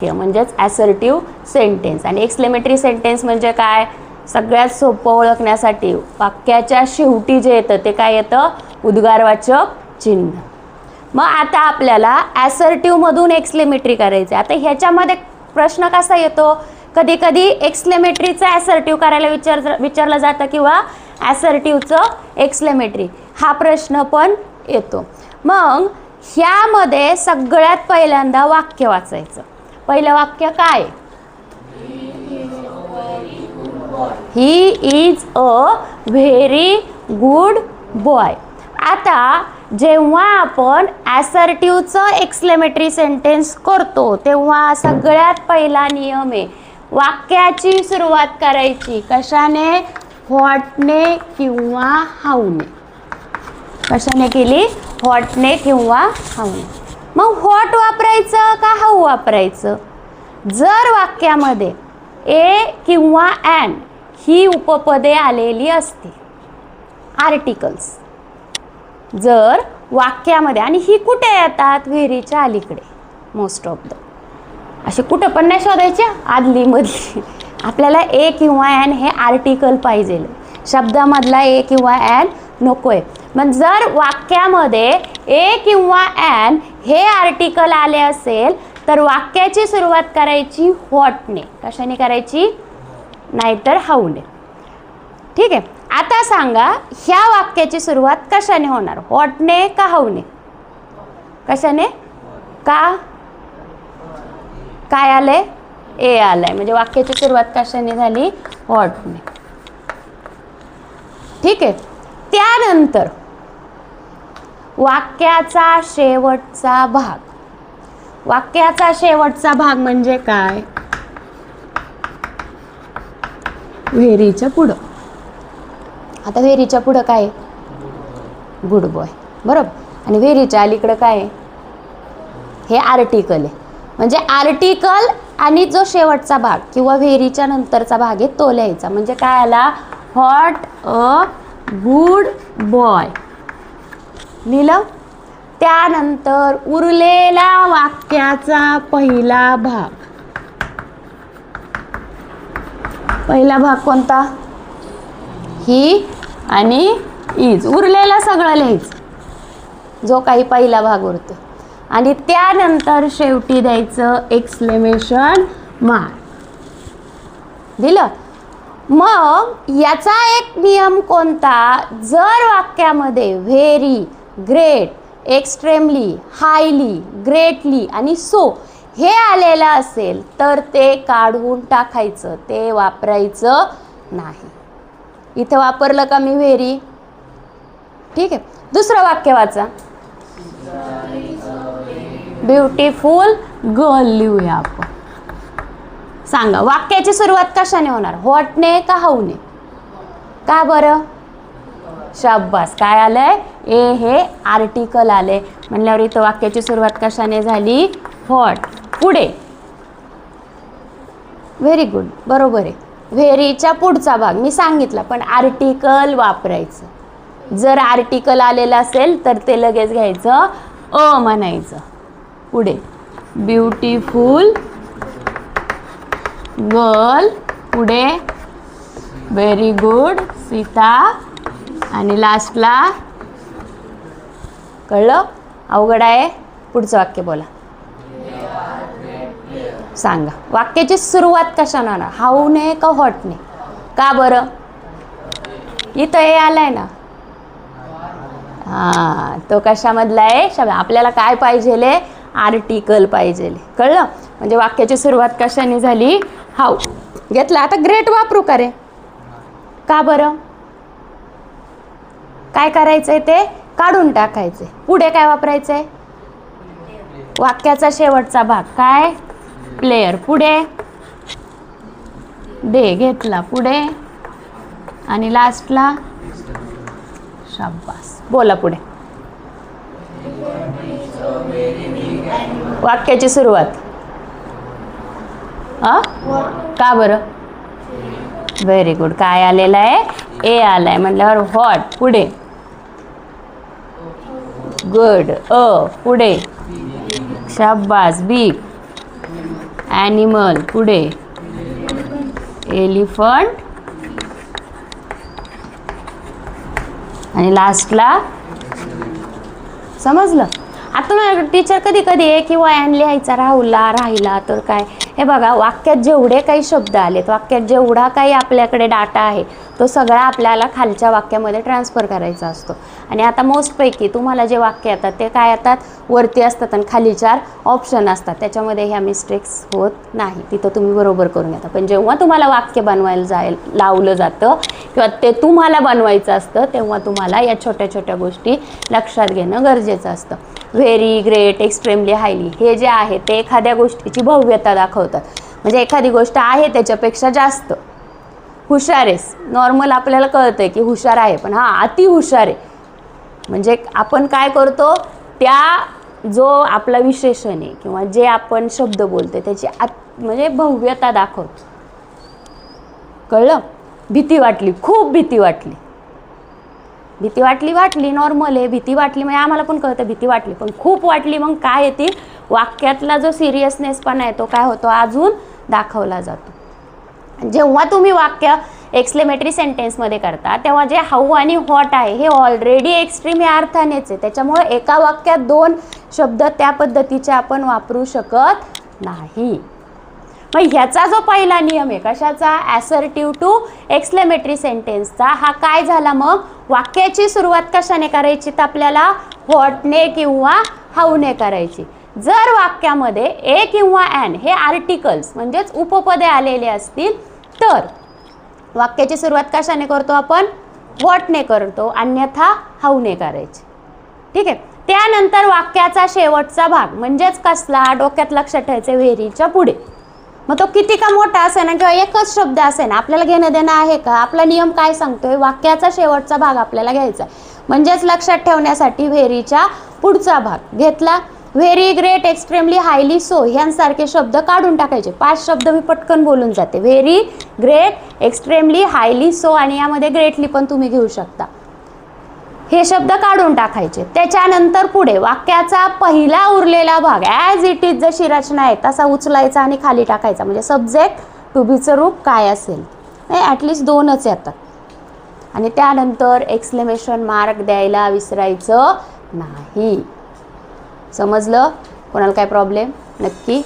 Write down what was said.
म्हणजेच assertive sentence. आणि exclamatory sentence म्हणजे काय? सगळ्यात सोपं ओळखण्यासाठी वाक्याच्या शेवटी जे येतं ते काय येतं? उद्गारवाचक चिन्ह. मग आता आपल्याला ॲसर्टिव्ह मधून एक्सक्लेमेटरी करायचे. आता ह्याच्यामध्ये प्रश्न कसा येतो? कधी कधी एक्सक्लेमेटरीचं ॲसर्टिव्ह करायला विचारलं जातं किंवा ॲसर्टिव्हचं एक्सक्लेमेटरी, हा प्रश्न पण येतो. मग ह्यामध्ये सगळ्यात पहिल्यांदा वाक्य वाचायचं. पहिलं वाक्य काय? He is a very good boy. आता जेव्हा आपण ॲसर्टिव्हचं एक्सक्लेमेटरी सेंटेन्स करतो तेव्हा सगळ्यात पहिला नियम आहे वाक्याची सुरुवात करायची कशाने? व्हॉटने किंवा हाऊने. कशाने केली? व्हॉटने किंवा हाऊने. मग व्हॉट वापरायचं का हाऊ वापरायचं? जर वाक्यामध्ये ए किंवा ॲन ही उपपदे आलेली असते, आर्टिकल्स, जर वाक्यामध्ये, आणि ही कुठे येतात? व्हेरीच्या अलीकडे मोस्ट ऑफ द. असे कुठं पण नाही शोधायच्या आदली मधली. आपल्याला ए किंवा ॲन हे आर्टिकल पाहिजे, शब्दामधला ए किंवा ॲन नकोय. मग जर वाक्यामध्ये ए किंवा ॲन हे आर्टिकल आले असेल तर वाक्याची सुरुवात करायची व्हॉटने. कशाने करायची? नाहीतर हाऊने. ठीक आहे. आता सांगा ह्या वाक्याची सुरुवात कशाने होणार? व्हॉटने का हाऊने? कशाने? का? काय आलंय? ए आलंय, म्हणजे वाक्याची सुरुवात कशाने झाली? व्हॉटने. ठीक आहे. त्यानंतर वाक्याचा शेवटचा भाग. वाक्याचा शेवटचा भाग म्हणजे काय? व्हेरीच्या पुढं. आता व्हेरीच्या पुढं काय? गुड बॉय, बरोबर. आणि व्हेरीच्या अलीकडं काय? हे आर्टिकल आहे. म्हणजे आर्टिकल आणि जो शेवटचा भाग किंवा व्हेरीच्या नंतरचा भाग आहे तो लिहायचा. म्हणजे काय आला? व्हॉट अ गुड बॉय लिहिलं. त्यानंतर उरलेला वाक्याचा पहिला भाग. पहिला भाग कोणता? ही आणि इज. उरलेला सगळं लिहायचं जो काही पहिला भाग उरतो. आणि त्यानंतर शेवटी द्यायचं एक्सक्लेमेशन मार्क. दिलं. मग याचा एक नियम कोणता? जर वाक्यामध्ये very, great, extremely, highly, greatly आणि सो हे आलेलं असेल तर ते काढून टाकायचं, ते वापरायचं नाही. इथं वापरलं का मी व्हेरी? ठीक आहे. दुसरं वाक्य वाचा. ब्युटिफुल गर्ल लिहूया आपण. सांगा वाक्याची सुरुवात कशाने होणार? व्हॉटने का हाऊने? का बरं? शाब्बास. काय आलंय? ए हे आर्टिकल आले म्हणल्यावर इथं वाक्याची सुरुवात कशाने झाली? व्हॉट. पुढे व्हेरी गुड, बरोबर आहे. व्हेरीच्या पुढचा भाग मी सांगितला, पण आर्टिकल वापरायचं. जर आर्टिकल आलेलं असेल तर ते लगेच घ्यायचं, अ म्हणायचं. पुढे ब्युटिफुल गर्ल, पुढे व्हेरी गुड सीता, आणि लास्टला कळलं? अवघड आहे. पुढचं वाक्य बोला. सांगा वाक्याची सुरुवात कशाने होणार? हाऊने का व्हॉटने? का बरं? इथं हे आलाय ना. हां, तो कशामधला आहे? शब्द. आपल्याला काय पाहिजे? आर्टिकल पाहिजे. कळलं? म्हणजे वाक्याची सुरुवात कशाने झाली? हाऊ. घेतला. आता ग्रेट वापरू का रे? का बरं? काय करायचंय? ते काढून टाकायचे. पुढे काय वापरायचंय? वाक्याचा शेवटचा भाग काय? प्लेयर. पुढे डे घेतला. पुढे आणि लास्टला शाब्बास. बोला पुढे. वाक्याची सुरुवात का बरं? Very good. काय आलेलं आहे? ए आलाय म्हटल्यावर व्हॉट. पुढे गुड. अ. पुढे शाबास. बी. ॲनिमल, पुढे एलिफंट, आणि लास्टला समजलं. आता टीचर कधी कधी ए किंवा ॲन लिहायचा राहिला तर काय, हे बघा वाक्यात जेवढे काही शब्द आलेत, वाक्यात जेवढा काही आपल्याकडे डाटा आहे तो सगळा आपल्याला खालच्या वाक्यामध्ये ट्रान्सफर करायचा असतो. आणि आता मोस्टपैकी तुम्हाला जे वाक्य येतात ते काय येतात, वरती असतात आणि खाली 4 ऑप्शन असतात. त्याच्यामध्ये ह्या मिस्टेक्स होत नाही, तिथं तुम्ही बरोबर करून घेता. पण जेव्हा तुम्हाला वाक्य बनवायला लावलं जातं किंवा ते तुम्हाला बनवायचं असतं तेव्हा तुम्हाला या छोट्या छोट्या गोष्टी लक्षात घेणं गरजेचं असतं. व्हेरी, ग्रेट, एक्स्ट्रीमली, हायली हे जे आहे ते एखाद्या गोष्टीची भव्यता दाखवतात. म्हणजे एखादी गोष्ट आहे त्याच्यापेक्षा जास्त. हुशार आहेस, नॉर्मल आपल्याला कळतं आहे की हुशार आहे, पण हां अति हुशार आहे म्हणजे आपण काय करतो, त्या जो आपला विशेषण आहे किंवा जे आपण शब्द बोलतो त्याची म्हणजे भव्यता दाखवतो. कळलं. भीती वाटली, खूप भीती वाटली. भीती वाटली नॉर्मल आहे. भीती वाटली म्हणजे आम्हाला पण कळतं भीती वाटली, पण खूप वाटली मग काय येते, वाक्यातला जो सिरियसनेस पण आहे तो काय होतो, अजून दाखवला जातो. जेव्हा तुम्ही वाक्य एक्सक्लेमेटरी सेंटेन्समध्ये करता तेव्हा जे हाऊ आणि व्हॉट आहे हे ऑलरेडी एक्स्ट्रीम या अर्थानेच आहे. त्याच्यामुळे एका वाक्यात 2 शब्द त्या पद्धतीचे आपण वापरू शकत नाही. मग ह्याचा जो पहिला नियम आहे कशाचा, ॲसर्टिव्ह टू एक्सक्लेमेटरी सेंटेन्सचा, हा काय झाला, मग वाक्याची सुरुवात कशाने करायची तर आपल्याला व्हॉटने किंवा हाऊने करायची. जर वाक्यामध्ये ए किंवा ॲन हे आर्टिकल्स म्हणजेच उपपदे आलेले असतील तर वाक्याची सुरुवात कशाने करतो आपण, व्हॉटने करतो, अन्यथा हाऊने करायची. ठीक आहे. त्यानंतर वाक्याचा शेवटचा भाग म्हणजेच कसला, डोक्यात लक्षात ठेवायचे, व्हेरीच्या पुढे. मग तो किती का मोठा असे ना किंवा एकच शब्द असे ना आपल्याला घेणं देणं आहे का, आपला नियम काय सांगतोय, वाक्याचा शेवटचा भाग आपल्याला घ्यायचा. म्हणजेच लक्षात ठेवण्यासाठी व्हेरीच्या पुढचा भाग घेतला. Very, great, extremely, highly, so ह्यांसारखे शब्द काढून टाकायचे. 5 शब्द मी पटकन बोलून जाते. Very, great, extremely, highly, so आणि यामध्ये ग्रेटली पण तुम्ही घेऊ शकता. हे शब्द काढून टाकायचे. त्याच्यानंतर पुढे वाक्याचा पहिला उरलेला भाग ॲज इट इज जशी रचना आहे तसा उचलायचा आणि खाली टाकायचा. म्हणजे सब्जेक्ट टू बीचं रूप काय असेल, ॲटलिस्ट 2च येतात. आणि त्यानंतर एक्सक्लेमेशन मार्क द्यायला विसरायचं नाही. समजलं. कोणाला काय प्रॉब्लेम नक्की